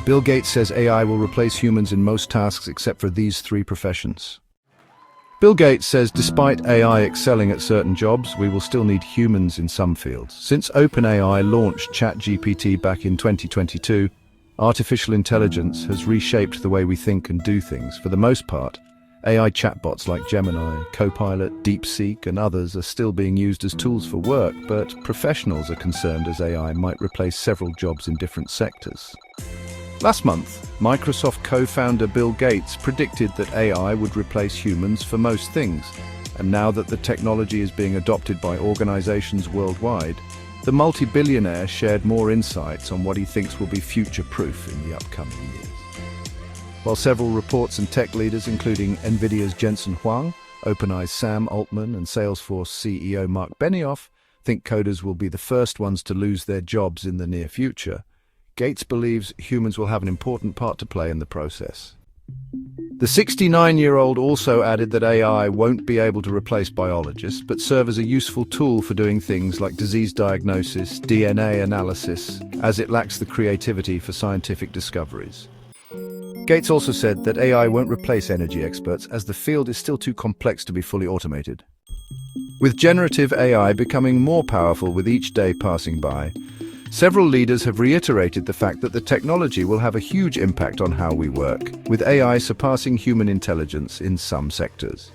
Bill Gates says AI will replace humans in most tasks except for these three professions. Bill Gates says despite AI excelling at certain jobs, we will still need humans in some fields. Since OpenAI launched ChatGPT back in 2022, artificial intelligence has reshaped the way we think and do things. For the most part, AI chatbots like Gemini, Copilot, DeepSeek, and others are still being used as tools for work, but professionals are concerned as AI might replace several jobs in different sectors. Last month, Microsoft co-founder Bill Gates predicted that AI would replace humans for most things, and now that the technology is being adopted by organizations worldwide, the multi-billionaire shared more insights on what he thinks will be future-proof in the upcoming years. While several reports and tech leaders, including NVIDIA's Jensen Huang, OpenAI's Sam Altman, and Salesforce CEO Mark Benioff, think coders will be the first ones to lose their jobs in the near future, Gates believes humans will have an important part to play in the process. The 69-year-old also added that AI won't be able to replace biologists, but serve as a useful tool for doing things like disease diagnosis, DNA analysis, as it lacks the creativity for scientific discoveries. Gates also said that AI won't replace energy experts, as the field is still too complex to be fully automated. With generative AI becoming more powerful with each day passing by, several leaders have reiterated the fact that the technology will have a huge impact on how we work, with AI surpassing human intelligence in some sectors.